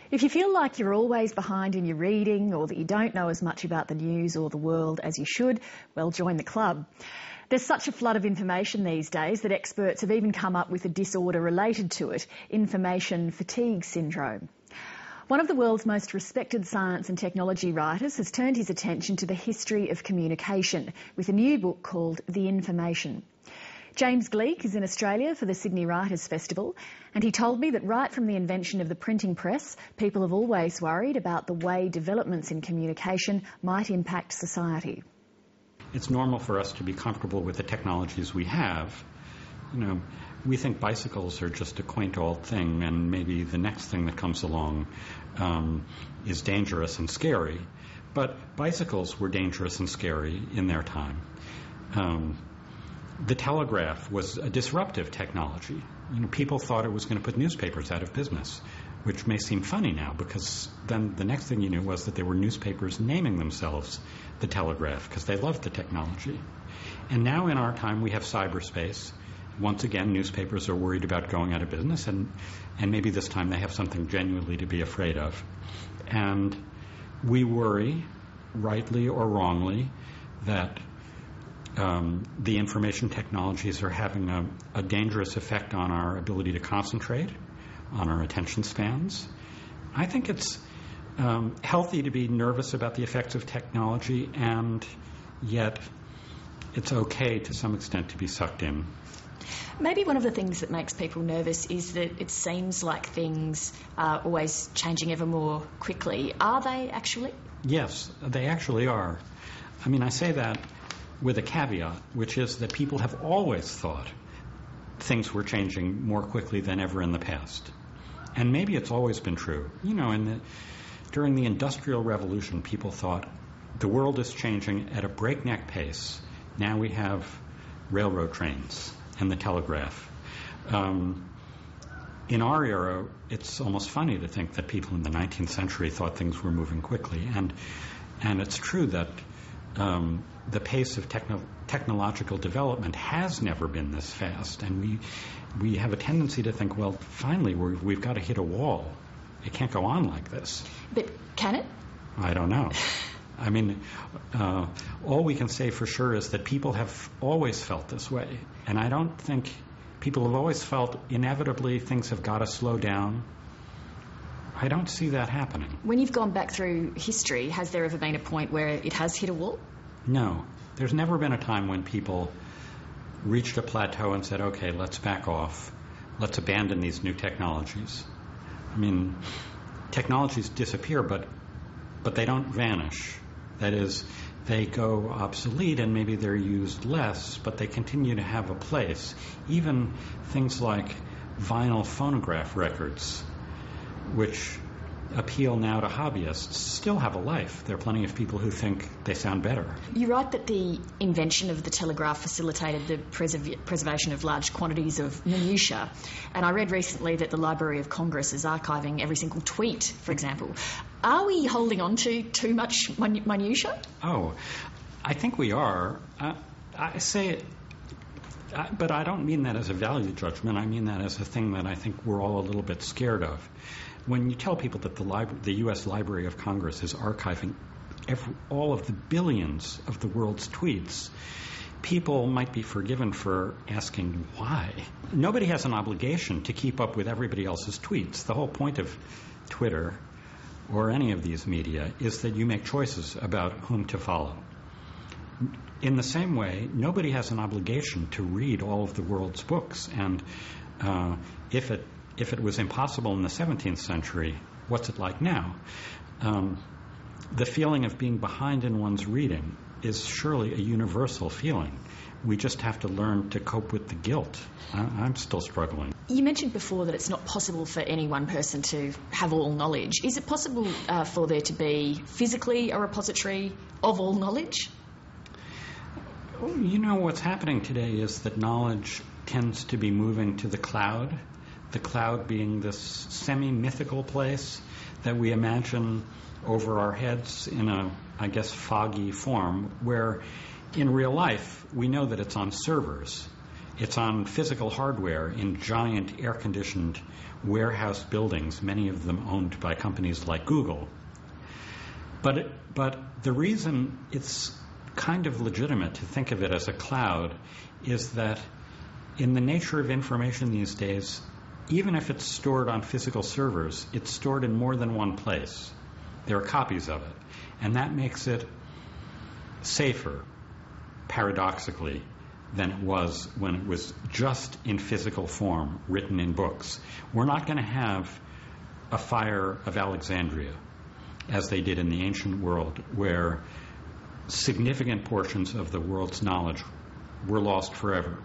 If you feel like you're always behind in your reading or that you don't know as much about the news or the world as you should, well, join the club. There's such a flood of information these days that experts have even come up with a disorder related to it, information fatigue syndrome. One of the world's most respected science and technology writers has turned his attention to the history of communication with a new book called The Information. James Gleick is in Australia for the Sydney Writers' Festival, and he told me that right from the invention of the printing press, people have always worried about the way developments in communication might impact society. It's normal for us to be comfortable with the technologies we have. You know, we think bicycles are just a quaint old thing, and maybe the next thing that comes along is dangerous and scary. But bicycles were dangerous and scary in their time. The telegraph was a disruptive technology. You know, people thought it was going to put newspapers out of business, which may seem funny now, because then the next thing you knew was that there were newspapers naming themselves the telegraph because they loved the technology. And now in our time we have cyberspace. Once again, newspapers are worried about going out of business, and maybe this time they have something genuinely to be afraid of. And we worry, rightly or wrongly, that the information technologies are having a dangerous effect on our ability to concentrate, on our attention spans. I think it's healthy to be nervous about the effects of technology, and yet it's okay to some extent to be sucked in. Maybe one of the things that makes people nervous is that it seems like things are always changing ever more quickly. Are they actually? Yes, they actually are. I mean, I say that with a caveat, which is that people have always thought things were changing more quickly than ever in the past. And maybe it's always been true. You know, during the Industrial Revolution, people thought the world is changing at a breakneck pace. Now we have railroad trains and the telegraph. In our era, it's almost funny to think that people in the 19th century thought things were moving quickly. And it's true that the pace of technological development has never been this fast, and we have a tendency to think, well, finally we've got to hit a wall. It can't go on like this. But can it? I don't know. I mean, all we can say for sure is that people have always felt this way, and I don't think people have always felt inevitably things have got to slow down. I don't see that happening. When you've gone back through history, has there ever been a point where it has hit a wall? No. There's never been a time when people reached a plateau and said, okay, let's back off. Let's abandon these new technologies. I mean, technologies disappear, but they don't vanish. That is, they go obsolete and maybe they're used less, but they continue to have a place. Even things like vinyl phonograph records, which appeal now to hobbyists, still have a life. There are plenty of people who think they sound better. You write that the invention of the telegraph facilitated the preservation of large quantities of minutiae, and I read recently that the Library of Congress is archiving every single tweet, for example. Are we holding on to too much minutiae? Oh, I think we are. I say it, but I don't mean that as a value judgment. I mean that as a thing that I think we're all a little bit scared of. When you tell people that the U.S. Library of Congress is archiving all of the billions of the world's tweets, people might be forgiven for asking why. Nobody has an obligation to keep up with everybody else's tweets. The whole point of Twitter or any of these media is that you make choices about whom to follow. In the same way, nobody has an obligation to read all of the world's books, and if it was impossible in the 17th century, what's it like now? The feeling of being behind in one's reading is surely a universal feeling. We just have to learn to cope with the guilt. I'm still struggling. You mentioned before that it's not possible for any one person to have all knowledge. Is it possible for there to be physically a repository of all knowledge? You know, what's happening today is that knowledge tends to be moving to the cloud being this semi-mythical place that we imagine over our heads in a, I guess, foggy form, where in real life we know that it's on servers. It's on physical hardware in giant air-conditioned warehouse buildings, many of them owned by companies like Google. But the reason it's kind of legitimate to think of it as a cloud is that in the nature of information these days, even if it's stored on physical servers, it's stored in more than one place. There are copies of it. And that makes it safer, paradoxically, than it was when it was just in physical form, written in books. We're not going to have a fire of Alexandria, as they did in the ancient world, where significant portions of the world's knowledge were lost forever.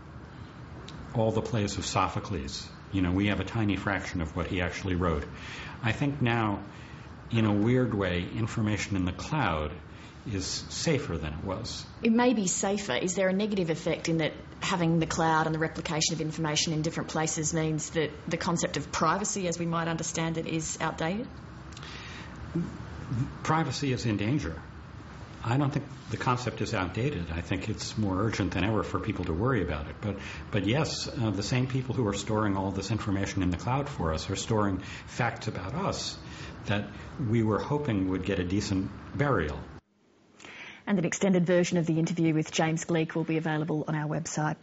All the plays of Sophocles, we have a tiny fraction of what he actually wrote. I think now, in a weird way, information in the cloud is safer than it was. It may be safer. Is there a negative effect in that having the cloud and the replication of information in different places means that the concept of privacy, as we might understand it, is outdated? Privacy is in danger. I don't think the concept is outdated. I think it's more urgent than ever for people to worry about it. But yes, the same people who are storing all this information in the cloud for us are storing facts about us that we were hoping would get a decent burial. And an extended version of the interview with James Gleick will be available on our website.